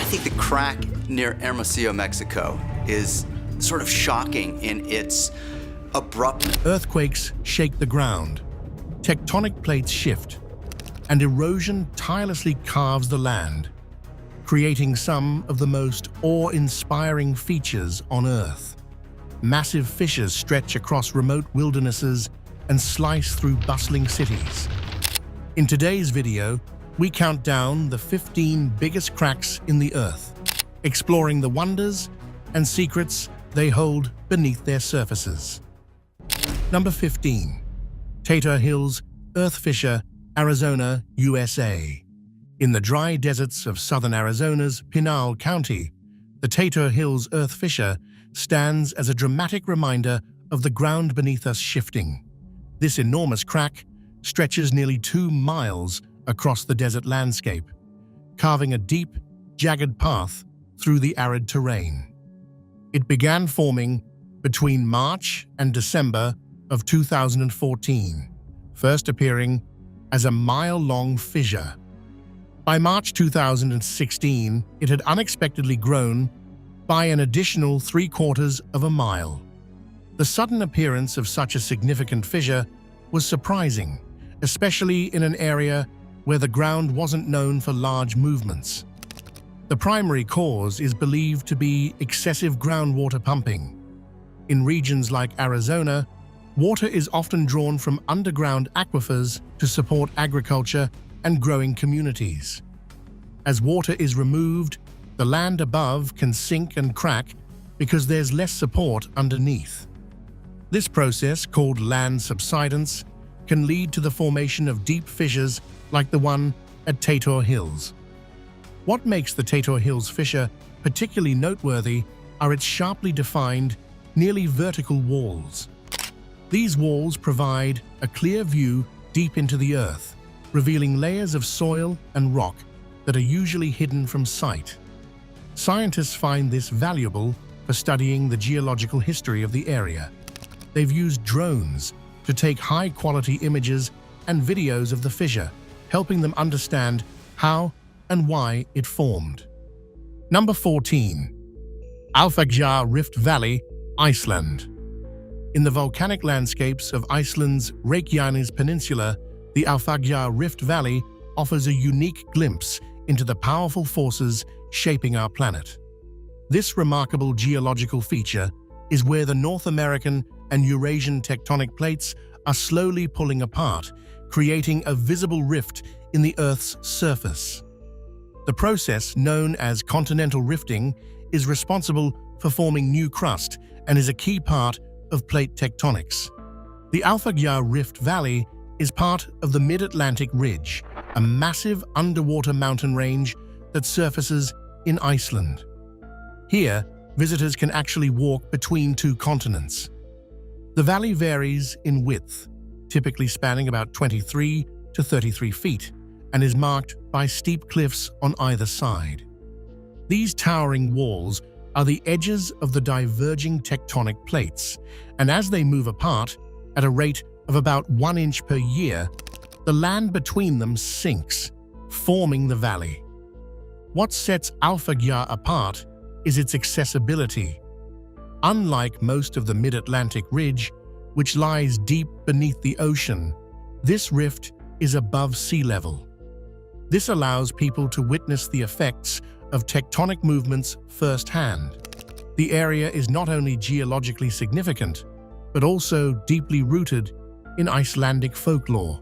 think the crack near Hermosillo, Mexico is sort of shocking in its abrupt. Earthquakes shake the ground, tectonic plates shift, and erosion tirelessly carves the land, creating some of the most awe-inspiring features on Earth. Massive fissures stretch across remote wildernesses and slice through bustling cities. In today's video, we count down the 15 biggest cracks in the Earth, exploring the wonders and secrets they hold beneath their surfaces. Number 15. Tater Hills Earth Fissure, Arizona, USA. In the dry deserts of southern Arizona's Pinal County, the Tater Hills Earth Fissure stands as a dramatic reminder of the ground beneath us shifting. This enormous crack stretches nearly 2 miles across the desert landscape, carving a deep, jagged path through the arid terrain. It began forming between March and December of 2014, first appearing as a mile-long fissure. By March 2016, it had unexpectedly grown by an additional 3/4 of a mile. The sudden appearance of such a significant fissure was surprising, especially in an area where the ground wasn't known for large movements. The primary cause is believed to be excessive groundwater pumping. In regions like Arizona, water is often drawn from underground aquifers to support agriculture and growing communities. As water is removed, the land above can sink and crack because there's less support underneath. This process, called land subsidence, can lead to the formation of deep fissures like the one at Tater Hills. What makes the Tater Hills fissure particularly noteworthy are its sharply defined, nearly vertical walls. These walls provide a clear view deep into the earth, revealing layers of soil and rock that are usually hidden from sight. Scientists find this valuable for studying the geological history of the area. They've used drones to take high-quality images and videos of the fissure, helping them understand how and why it formed. Number 14. Alfagjar Rift Valley, Iceland. In the volcanic landscapes of Iceland's Reykjanes Peninsula, the Alfagjar Rift Valley offers a unique glimpse into the powerful forces shaping our planet. This remarkable geological feature is where the North American and Eurasian tectonic plates are slowly pulling apart, creating a visible rift in the Earth's surface. The process, known as continental rifting, is responsible for forming new crust and is a key part of plate tectonics. The Alfagjar Rift Valley is part of the Mid-Atlantic Ridge, a massive underwater mountain range that surfaces in Iceland. Here, visitors can actually walk between 2 continents. The valley varies in width, typically spanning about 23 to 33 feet, and is marked by steep cliffs on either side. These towering walls are the edges of the diverging tectonic plates, and as they move apart at a rate of about 1 inch per year, the land between them sinks, forming the valley. What sets Alfagjar apart is its accessibility. Unlike most of the Mid-Atlantic Ridge, which lies deep beneath the ocean, this rift is above sea level. This allows people to witness the effects of tectonic movements firsthand. The area is not only geologically significant, but also deeply rooted in Icelandic folklore.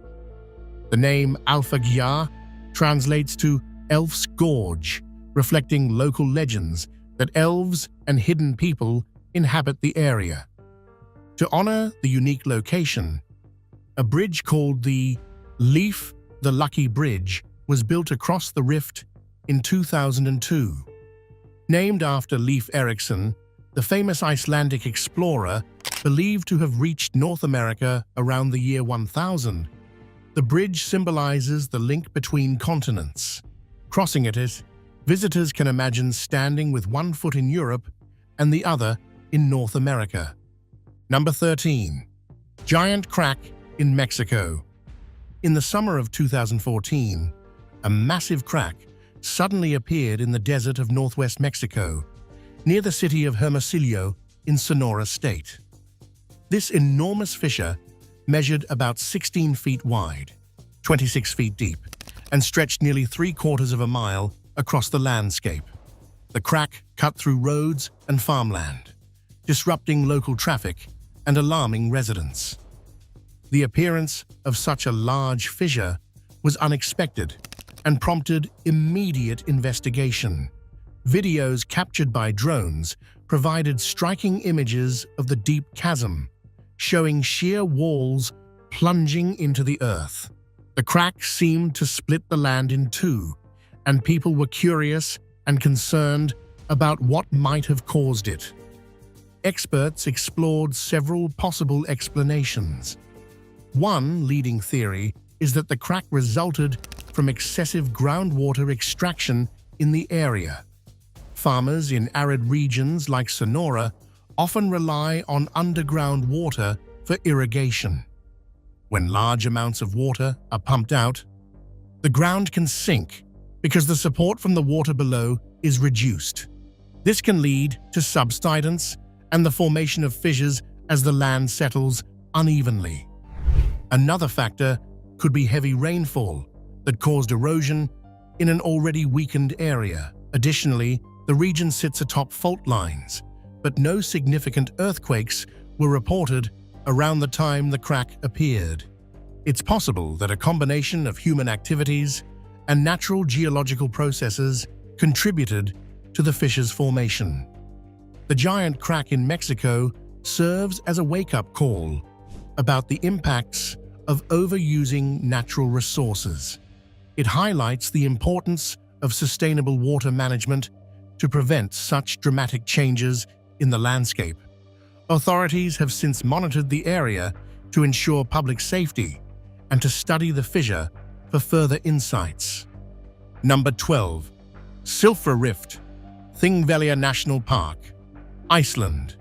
The name Alfagjar translates to Elf's Gorge, reflecting local legends that elves and hidden people inhabit the area. To honor the unique location, a bridge called the Leif the Lucky Bridge was built across the rift in 2002. Named after Leif Erikson, the famous Icelandic explorer believed to have reached North America around the year 1000, the bridge symbolizes the link between continents. Crossing it, visitors can imagine standing with one foot in Europe and the other in North America. Number 13. Giant Crack in Mexico. In the summer of 2014, a massive crack suddenly appeared in the desert of northwest Mexico, near the city of Hermosillo in Sonora State. This enormous fissure measured about 16 feet wide, 26 feet deep, and stretched nearly 3/4 of a mile across the landscape. The crack cut through roads and farmland, disrupting local traffic and alarming residents. The appearance of such a large fissure was unexpected and prompted immediate investigation. Videos captured by drones provided striking images of the deep chasm, showing sheer walls plunging into the earth. The crack seemed to split the land in two, and people were curious and concerned about what might have caused it. Experts explored several possible explanations. One leading theory is that the crack resulted from excessive groundwater extraction in the area. Farmers in arid regions like Sonora often rely on underground water for irrigation. When large amounts of water are pumped out, the ground can sink because the support from the water below is reduced. This can lead to subsidence and the formation of fissures as the land settles unevenly. Another factor could be heavy rainfall that caused erosion in an already weakened area. Additionally, the region sits atop fault lines, but no significant earthquakes were reported around the time the crack appeared. It's possible that a combination of human activities and natural geological processes contributed to the fissure's formation. The giant crack in Mexico serves as a wake-up call about the impacts of overusing natural resources. It highlights the importance of sustainable water management to prevent such dramatic changes in the landscape. Authorities have since monitored the area to ensure public safety and to study the fissure for further insights. Number 12. Silfra Rift, Thingvellir National Park, Iceland.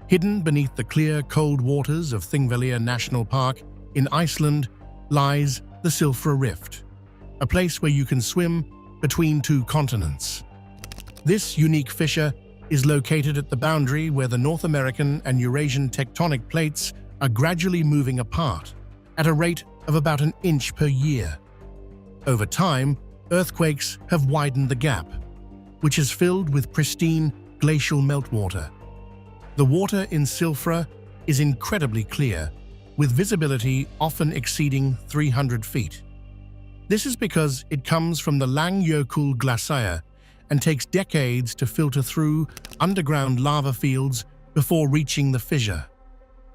Hidden beneath the clear, cold waters of Thingvellir National Park in Iceland lies the Silfra Rift, a place where you can swim between two continents. This unique fissure is located at the boundary where the North American and Eurasian tectonic plates are gradually moving apart at a rate of about an inch per year. Over time, earthquakes have widened the gap, which is filled with pristine glacial meltwater. The water in Silfra is incredibly clear, with visibility often exceeding 300 feet. This is because it comes from the Langjökull Glacier and takes decades to filter through underground lava fields before reaching the fissure.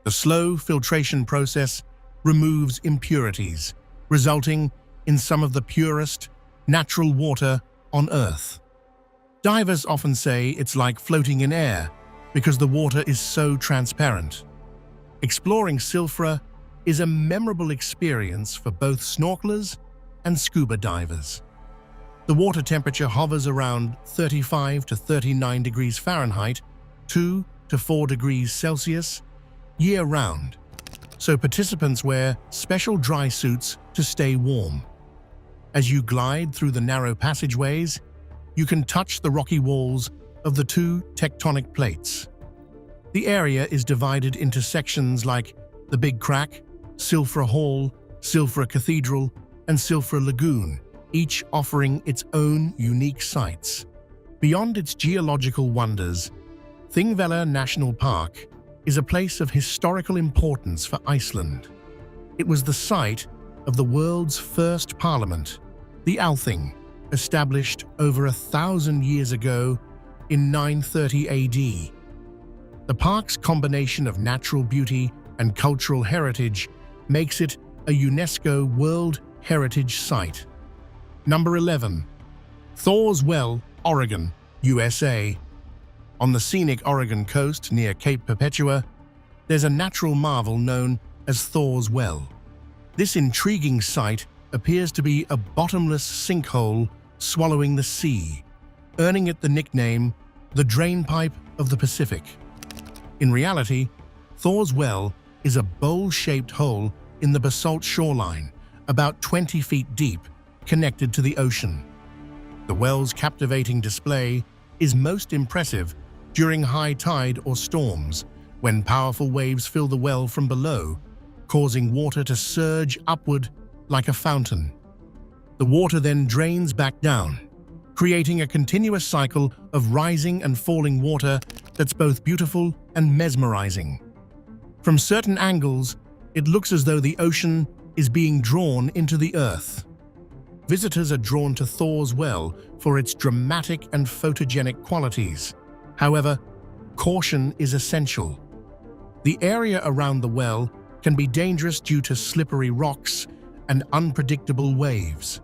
The slow filtration process removes impurities, resulting in some of the purest natural water on Earth. Divers often say it's like floating in air because the water is so transparent. Exploring Silfra is a memorable experience for both snorkelers and scuba divers. The water temperature hovers around 35 to 39 degrees Fahrenheit, 2 to 4 degrees Celsius, year-round, so participants wear special dry suits to stay warm. As you glide through the narrow passageways, you can touch the rocky walls of the two tectonic plates. The area is divided into sections like the Big Crack, Silfra Hall, Silfra Cathedral, and Silfra Lagoon, each offering its own unique sights. Beyond its geological wonders, Thingvellir National Park is a place of historical importance for Iceland. It was the site of the world's first parliament, the Althing, established over 1,000 years ago in 930 AD. The park's combination of natural beauty and cultural heritage makes it a UNESCO World Heritage Site. Number 11. Thor's Well, Oregon, USA. On the scenic Oregon coast near Cape Perpetua, there's a natural marvel known as Thor's Well. This intriguing site appears to be a bottomless sinkhole swallowing the sea, earning it the nickname the Drainpipe of the Pacific. In reality, Thor's Well is a bowl-shaped hole in the basalt shoreline, about 20 feet deep, connected to the ocean. The well's captivating display is most impressive during high tide or storms, when powerful waves fill the well from below, causing water to surge upward like a fountain. The water then drains back down, creating a continuous cycle of rising and falling water that's both beautiful and mesmerizing. From certain angles, it looks as though the ocean is being drawn into the earth. Visitors are drawn to Thor's Well for its dramatic and photogenic qualities. However, caution is essential. The area around the well can be dangerous due to slippery rocks and unpredictable waves.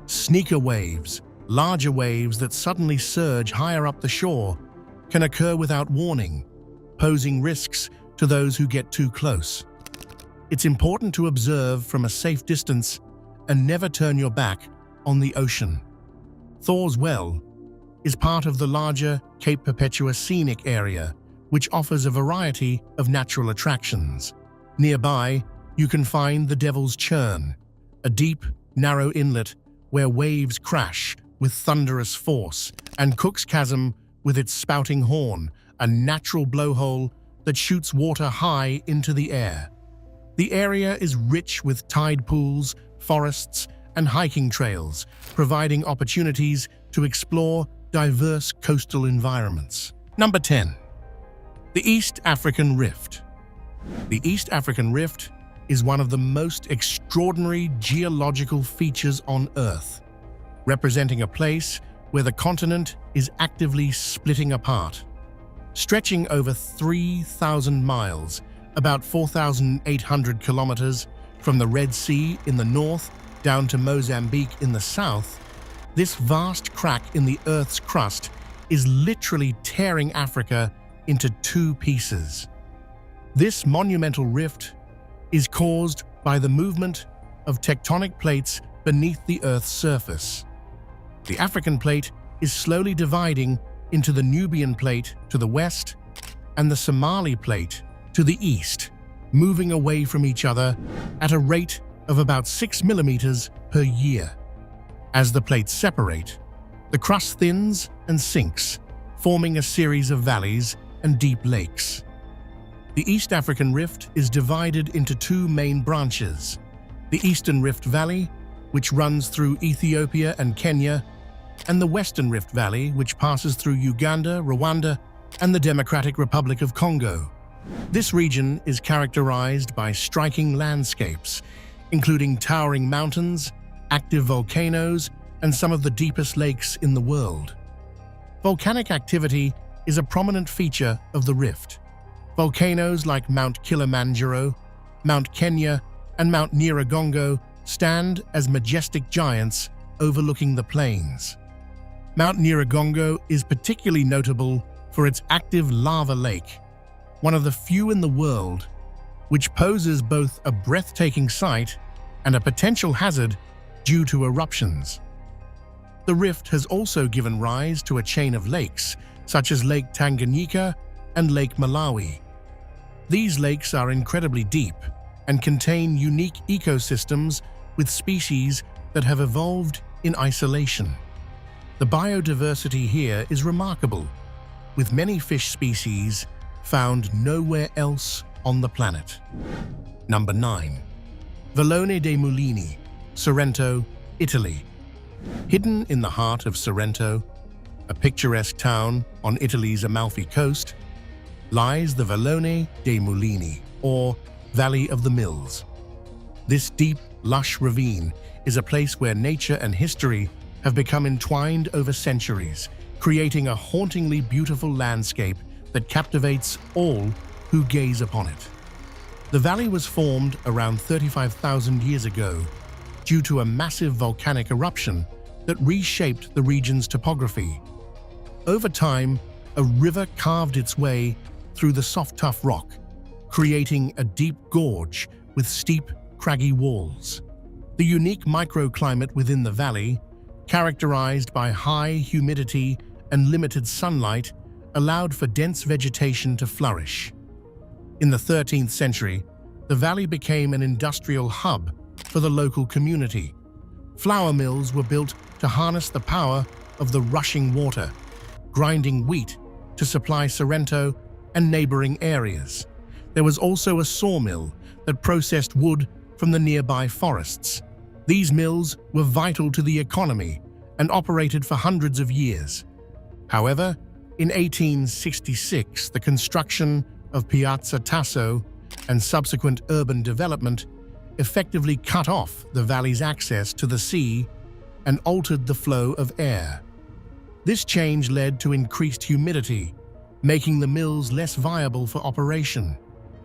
Sneaker waves, larger waves that suddenly surge higher up the shore, can occur without warning, posing risks to those who get too close. It's important to observe from a safe distance and never turn your back on the ocean. Thor's Well is part of the larger Cape Perpetua scenic area, which offers a variety of natural attractions. Nearby, you can find the Devil's Churn, a deep, narrow inlet where waves crash with thunderous force, and Cook's Chasm with its spouting horn, a natural blowhole that shoots water high into the air. The area is rich with tide pools, forests, and hiking trails, providing opportunities to explore diverse coastal environments. Number 10. The East African Rift. The East African Rift is one of the most extraordinary geological features on Earth, representing a place where the continent is actively splitting apart. Stretching over 3,000 miles, about 4,800 kilometers, from the Red Sea in the north down to Mozambique in the south, this vast crack in the Earth's crust is literally tearing Africa into two pieces. This monumental rift is caused by the movement of tectonic plates beneath the Earth's surface. The African plate is slowly dividing into the Nubian plate to the west and the Somali plate to the east, moving away from each other at a rate of about 6 millimeters per year. As the plates separate, the crust thins and sinks, forming a series of valleys and deep lakes. The East African Rift is divided into two main branches: the Eastern Rift Valley, which runs through Ethiopia and Kenya, and the Western Rift Valley, which passes through Uganda, Rwanda, and the Democratic Republic of Congo. This region is characterized by striking landscapes, including towering mountains, active volcanoes, and some of the deepest lakes in the world. Volcanic activity is a prominent feature of the rift. Volcanoes like Mount Kilimanjaro, Mount Kenya, and Mount Nyiragongo stand as majestic giants overlooking the plains. Mount Nyiragongo is particularly notable for its active lava lake, one of the few in the world, which poses both a breathtaking sight and a potential hazard due to eruptions. The rift has also given rise to a chain of lakes, such as Lake Tanganyika and Lake Malawi. These lakes are incredibly deep and contain unique ecosystems with species that have evolved in isolation. The biodiversity here is remarkable, with many fish species found nowhere else on the planet. Number 9. Vallone dei Mulini, Sorrento, Italy. Hidden in the heart of Sorrento, a picturesque town on Italy's Amalfi Coast, lies the Vallone dei Mulini, or Valley of the Mills. This deep, lush ravine is a place where nature and history have become entwined over centuries, creating a hauntingly beautiful landscape that captivates all who gaze upon it. The valley was formed around 35,000 years ago due to a massive volcanic eruption that reshaped the region's topography. Over time, a river carved its way through the soft, tough rock, creating a deep gorge with steep, craggy walls. The unique microclimate within the valley, characterized by high humidity and limited sunlight, allowed for dense vegetation to flourish. In the 13th century, the valley became an industrial hub for the local community. Flour mills were built to harness the power of the rushing water, grinding wheat to supply Sorrento and neighboring areas. There was also a sawmill that processed wood from the nearby forests. These mills were vital to the economy and operated for hundreds of years. However, in 1866, the construction of Piazza Tasso and subsequent urban development effectively cut off the valley's access to the sea and altered the flow of air. This change led to increased humidity, making the mills less viable for operation.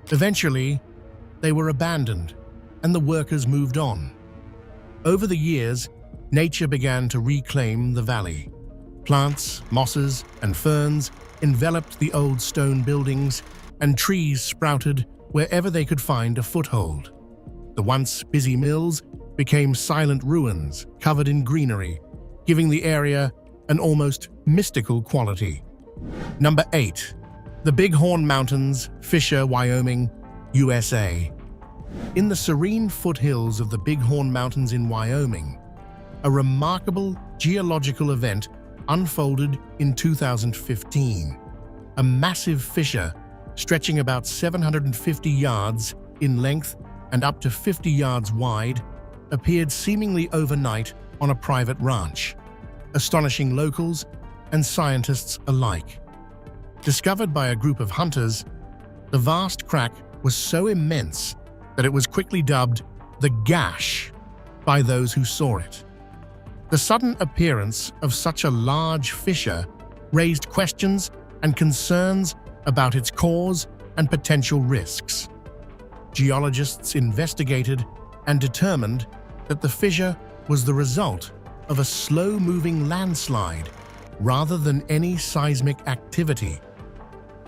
Eventually, they were abandoned, and the workers moved on. Over the years, nature began to reclaim the valley. Plants, mosses, and ferns enveloped the old stone buildings, and trees sprouted wherever they could find a foothold. The once busy mills became silent ruins covered in greenery, giving the area an almost mystical quality. Number 8. The Bighorn Mountains, Fisher, Wyoming, USA. In the serene foothills of the Bighorn Mountains in Wyoming, a remarkable geological event unfolded in 2015. A massive fissure stretching about 750 yards in length and up to 50 yards wide appeared seemingly overnight on a private ranch, astonishing locals and scientists alike. Discovered by a group of hunters, the vast crack was so immense that it was quickly dubbed the Gash by those who saw it. The sudden appearance of such a large fissure raised questions and concerns about its cause and potential risks. Geologists investigated and determined that the fissure was the result of a slow-moving landslide rather than any seismic activity.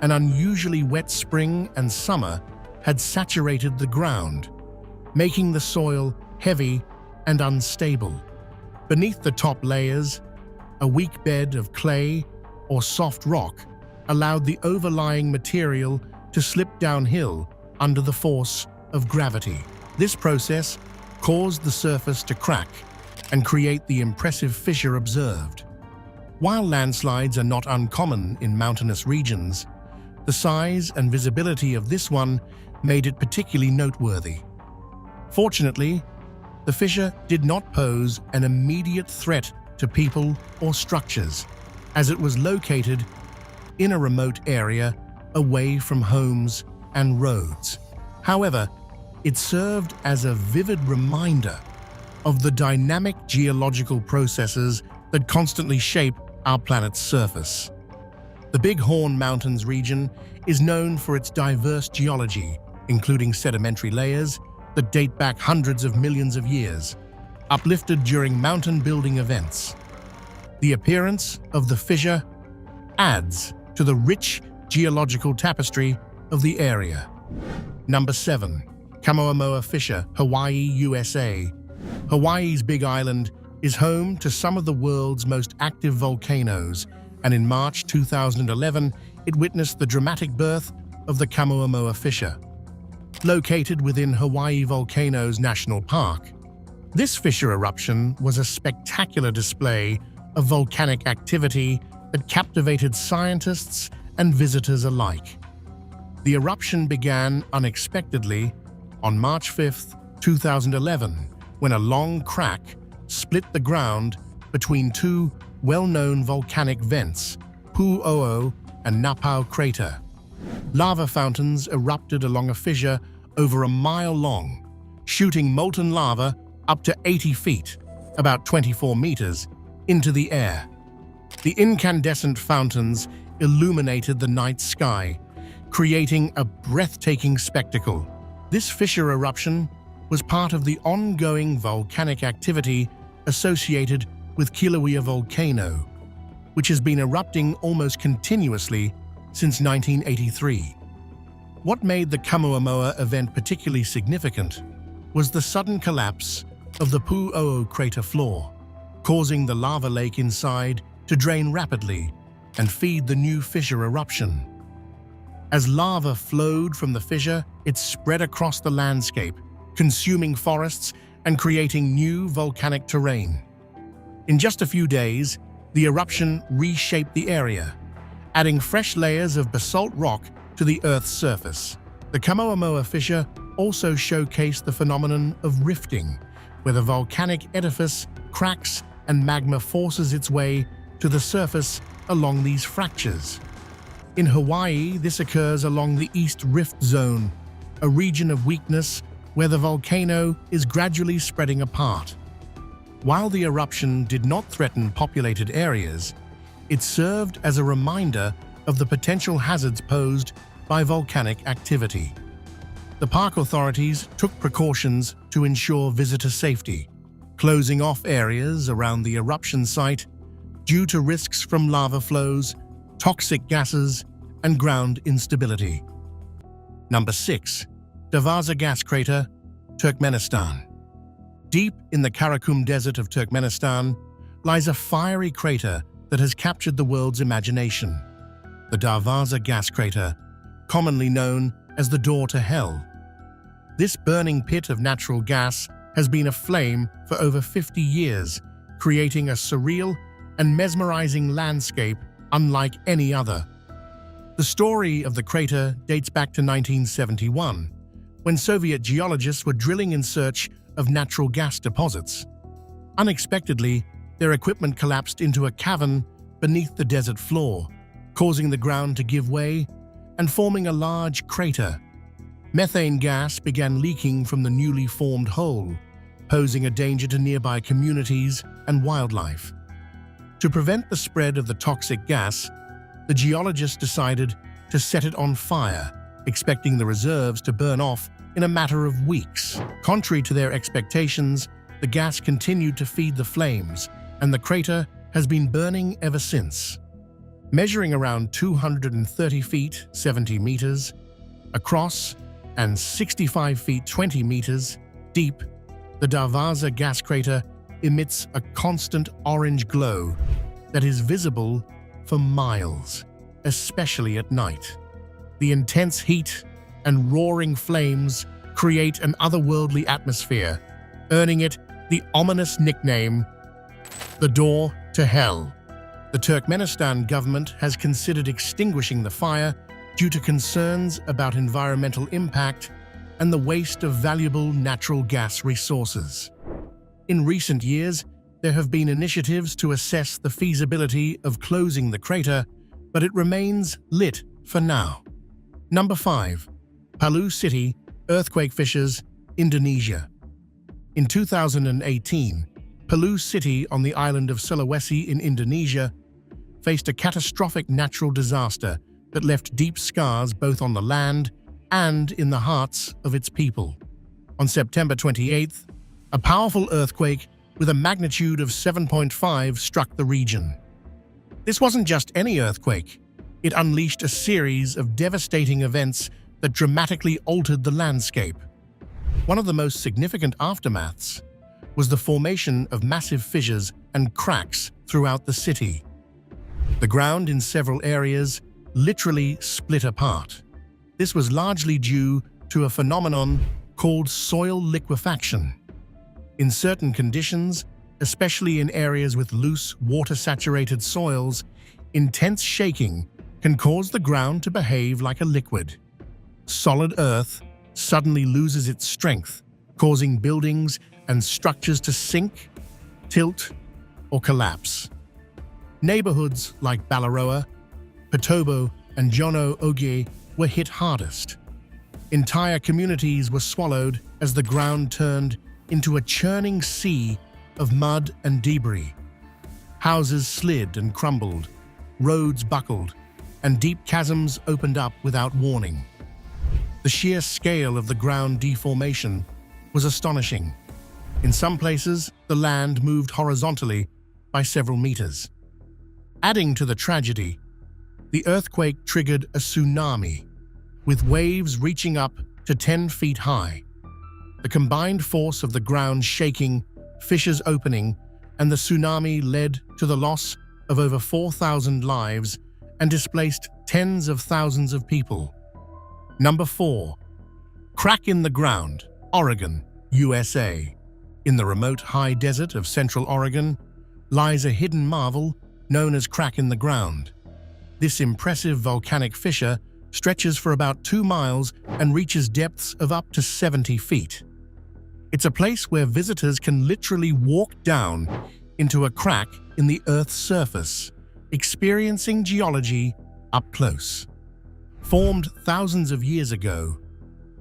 An unusually wet spring and summer had saturated the ground, making the soil heavy and unstable. Beneath the top layers, a weak bed of clay or soft rock allowed the overlying material to slip downhill under the force of gravity. This process caused the surface to crack and create the impressive fissure observed. While landslides are not uncommon in mountainous regions, the size and visibility of this one made it particularly noteworthy. Fortunately, the fissure did not pose an immediate threat to people or structures, as it was located in a remote area away from homes and roads. However, it served as a vivid reminder of the dynamic geological processes that constantly shape our planet's surface. The Bighorn Mountains region is known for its diverse geology, including sedimentary layers that date back hundreds of millions of years, uplifted during mountain-building events. The appearance of the fissure adds to the rich geological tapestry of the area. Number 7. Kamoemoa Fissure, Hawaii, USA. Hawaii's Big Island is home to some of the world's most active volcanoes, and in March 2011, it witnessed the dramatic birth of the Kamoemoa Fissure. Located within Hawaii Volcanoes National Park, this fissure eruption was a spectacular display of volcanic activity that captivated scientists and visitors alike. The eruption began unexpectedly on March 5, 2011, when a long crack split the ground between two well-known volcanic vents, Pu'u'o and Napau Crater. Lava fountains erupted along a fissure over a mile long, shooting molten lava up to 80 feet, about 24 meters, into the air. The incandescent fountains illuminated the night sky, creating a breathtaking spectacle. This fissure eruption was part of the ongoing volcanic activity associated with Kilauea volcano, which has been erupting almost continuously since 1983. What made the Kamoemoa event particularly significant was the sudden collapse of the Pu'u'o crater floor, causing the lava lake inside to drain rapidly and feed the new fissure eruption. As lava flowed from the fissure, it spread across the landscape, consuming forests and creating new volcanic terrain. In just a few days, The eruption reshaped the area, adding fresh layers of basalt rock to the Earth's surface. The Kamoa-Moa fissure also showcased the phenomenon of rifting, where the volcanic edifice cracks and magma forces its way to the surface along these fractures. In Hawaii, this occurs along the East Rift Zone, a region of weakness where the volcano is gradually spreading apart. While the eruption did not threaten populated areas, it served as a reminder of the potential hazards posed by volcanic activity. The park authorities took precautions to ensure visitor safety, closing off areas around the eruption site due to risks from lava flows, toxic gases, and ground instability. Number 6. Darvaza Gas Crater, Turkmenistan. Deep in the Karakum Desert of Turkmenistan lies a fiery crater that has captured the world's imagination. The Darvaza Gas Crater, commonly known as the Door to Hell. This burning pit of natural gas has been aflame for over 50 years, creating a surreal and mesmerizing landscape unlike any other. The story of the crater dates back to 1971, when Soviet geologists were drilling in search of natural gas deposits. Unexpectedly, their equipment collapsed into a cavern beneath the desert floor, causing the ground to give way and forming a large crater. Methane gas began leaking from the newly formed hole, posing a danger to nearby communities and wildlife. To prevent the spread of the toxic gas, the geologists decided to set it on fire, expecting the reserves to burn off in a matter of weeks. Contrary to their expectations, the gas continued to feed the flames, and the crater has been burning ever since. Measuring around 230 feet 70 meters across and 65 feet 20 meters deep, the Darvaza gas crater emits a constant orange glow that is visible for miles, especially at night. The intense heat and roaring flames create an otherworldly atmosphere, earning it the ominous nickname, the Door to Hell. The Turkmenistan government has considered extinguishing the fire due to concerns about environmental impact and the waste of valuable natural gas resources. In recent years, there have been initiatives to assess the feasibility of closing the crater, but it remains lit for now. Number 5. Palu City, Earthquake Fissures, Indonesia. In 2018, Palu City on the island of Sulawesi in Indonesia faced a catastrophic natural disaster that left deep scars both on the land and in the hearts of its people. On September 28th, a powerful earthquake with a magnitude of 7.5 struck the region. This wasn't just any earthquake. It unleashed a series of devastating events that dramatically altered the landscape. One of the most significant aftermaths was the formation of massive fissures and cracks throughout the city. The ground in several areas literally split apart. This was largely due to a phenomenon called soil liquefaction. In certain conditions, especially in areas with loose, water-saturated soils, intense shaking can cause the ground to behave like a liquid. Solid earth suddenly loses its strength, causing buildings and structures to sink, tilt, or collapse. Neighborhoods like Balaroa, Petobo, and Jono Ogie were hit hardest. Entire communities were swallowed as the ground turned into a churning sea of mud and debris. Houses slid and crumbled, roads buckled, and deep chasms opened up without warning. The sheer scale of the ground deformation was astonishing. In some places, the land moved horizontally by several meters. Adding to the tragedy, the earthquake triggered a tsunami, with waves reaching up to 10 feet high. The combined force of the ground shaking, fissures opening, and the tsunami led to the loss of over 4,000 lives and displaced tens of thousands of people. Number 4. Crack in the ground, Oregon, USA. In the remote high desert of central Oregon lies a hidden marvel known as Crack in the Ground. This impressive volcanic fissure stretches for about 2 miles and reaches depths of up to 70 feet. It's a place where visitors can literally walk down into a crack in the Earth's surface, experiencing geology up close. Formed thousands of years ago,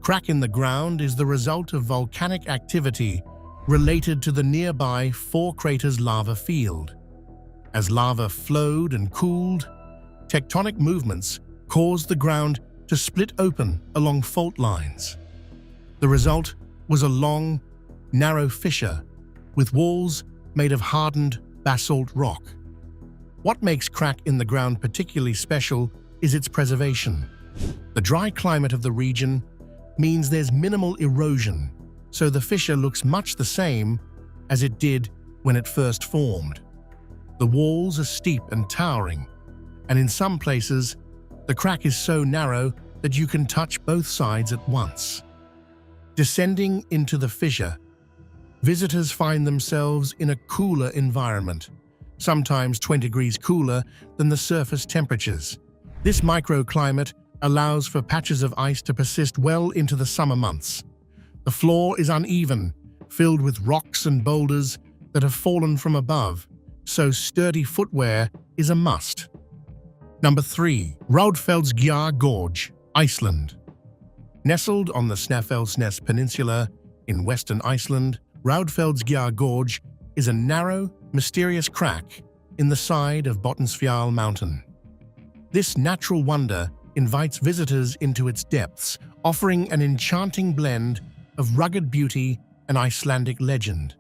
Crack in the Ground is the result of volcanic activity related to the nearby Four Craters lava field. As lava flowed and cooled, tectonic movements caused the ground to split open along fault lines. The result was a long, narrow fissure with walls made of hardened basalt rock. What makes Crack in the Ground particularly special is its preservation. The dry climate of the region means there's minimal erosion, so the fissure looks much the same as it did when it first formed. The walls are steep and towering, and in some places, the crack is so narrow that you can touch both sides at once. Descending into the fissure, visitors find themselves in a cooler environment, sometimes 20 degrees cooler than the surface temperatures. This microclimate allows for patches of ice to persist well into the summer months. The floor is uneven, filled with rocks and boulders that have fallen from above, so sturdy footwear is a must. Number 3. Rauðfellsgjá Gorge, Iceland. Nestled on the Snæfellsnes Peninsula in western Iceland, Rauðfellsgjá Gorge is a narrow, mysterious crack in the side of Botnsfjall Mountain. This natural wonder invites visitors into its depths, offering an enchanting blend of rugged beauty and Icelandic legend.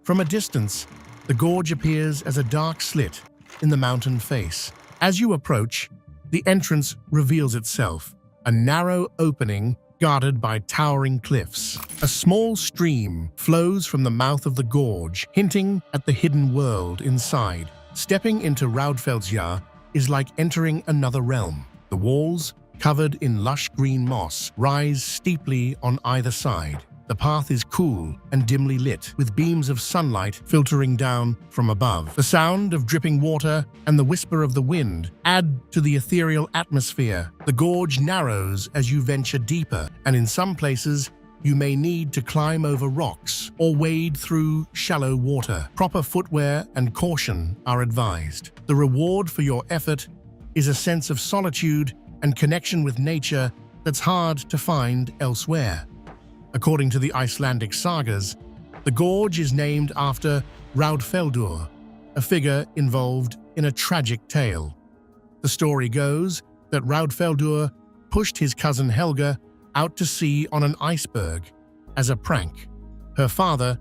From a distance, the gorge appears as a dark slit in the mountain face. As you approach, the entrance reveals itself, a narrow opening guarded by towering cliffs. A small stream flows from the mouth of the gorge, hinting at the hidden world inside. Stepping into Rauðfellsgjá is like entering another realm. The walls, covered in lush green moss, rise steeply on either side. The path is cool and dimly lit, with beams of sunlight filtering down from above. The sound of dripping water and the whisper of the wind add to the ethereal atmosphere. The gorge narrows as you venture deeper, and in some places, you may need to climb over rocks or wade through shallow water. Proper footwear and caution are advised. The reward for your effort is a sense of solitude and connection with nature that's hard to find elsewhere. According to the Icelandic sagas, the gorge is named after Rauðfeldur, a figure involved in a tragic tale. The story goes that Rauðfeldur pushed his cousin Helga out to sea on an iceberg as a prank. Her father,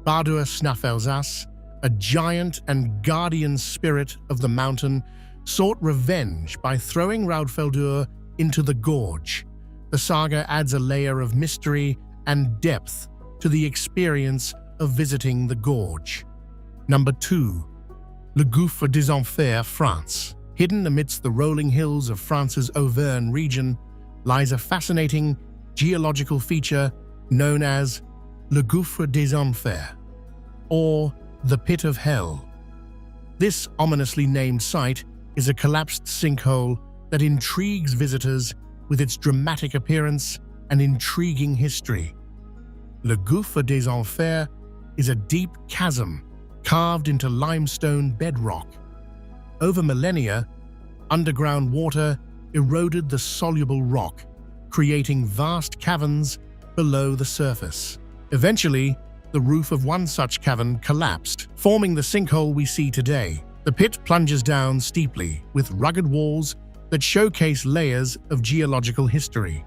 Bardur Snæfellsas, a giant and guardian spirit of the mountain, sought revenge by throwing Rauðfeldur into the gorge. The saga adds a layer of mystery and depth to the experience of visiting the gorge. Number 2. Le Gouffre des Enfers, France. Hidden amidst the rolling hills of France's Auvergne region lies a fascinating geological feature known as Le Gouffre des Enfers, or the Pit of Hell. This ominously named site is a collapsed sinkhole that intrigues visitors with its dramatic appearance and intriguing history. Le Gouffre des Enfers is a deep chasm carved into limestone bedrock. Over millennia, underground water eroded the soluble rock, creating vast caverns below the surface. Eventually, the roof of one such cavern collapsed, forming the sinkhole we see today. The pit plunges down steeply, with rugged walls that showcase layers of geological history.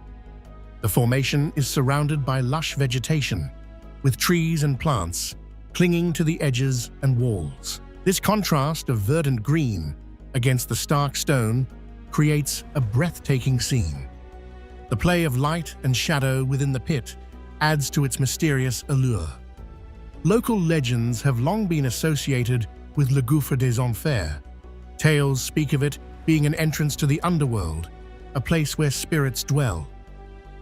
The formation is surrounded by lush vegetation, with trees and plants clinging to the edges and walls. This contrast of verdant green against the stark stone creates a breathtaking scene. The play of light and shadow within the pit adds to its mysterious allure. Local legends have long been associated with Le Gouffre des Enfers. Tales speak of it being an entrance to the underworld, a place where spirits dwell.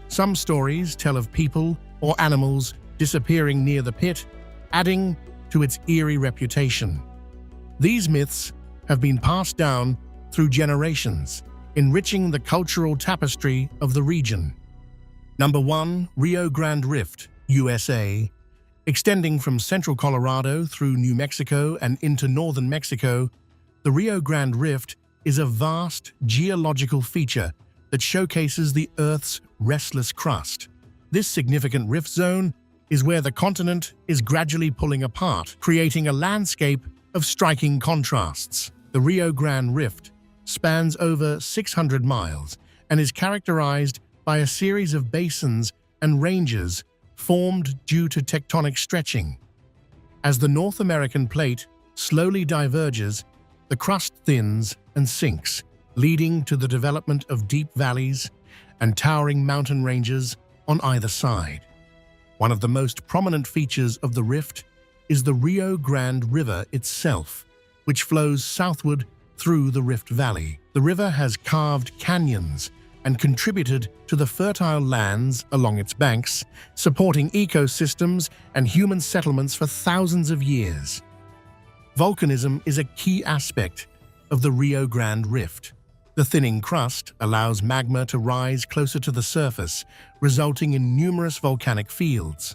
Some stories tell of people or animals disappearing near the pit, adding to its eerie reputation. These myths have been passed down through generations, enriching the cultural tapestry of the region. Number 1. Rio Grande Rift, USA. Extending from central Colorado through New Mexico and into northern Mexico, the Rio Grande Rift is a vast geological feature that showcases the Earth's restless crust. This significant rift zone is where the continent is gradually pulling apart, creating a landscape of striking contrasts. The Rio Grande Rift spans over 600 miles and is characterized by a series of basins and ranges formed due to tectonic stretching. As the North American plate slowly diverges, the crust thins and sinks, leading to the development of deep valleys and towering mountain ranges on either side. One of the most prominent features of the rift is the Rio Grande River itself, which flows southward through the Rift Valley. The river has carved canyons and contributed to the fertile lands along its banks, supporting ecosystems and human settlements for thousands of years. Volcanism is a key aspect of the Rio Grande Rift. The thinning crust allows magma to rise closer to the surface, resulting in numerous volcanic fields.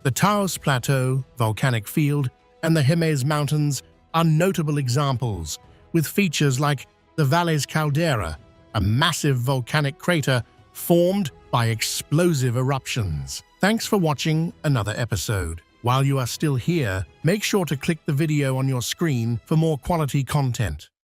The Taos Plateau volcanic field and the Jemez Mountains are notable examples, with features like the Valles Caldera, a massive volcanic crater formed by explosive eruptions. Thanks for watching another episode. While you are still here, make sure to click the video on your screen for more quality content.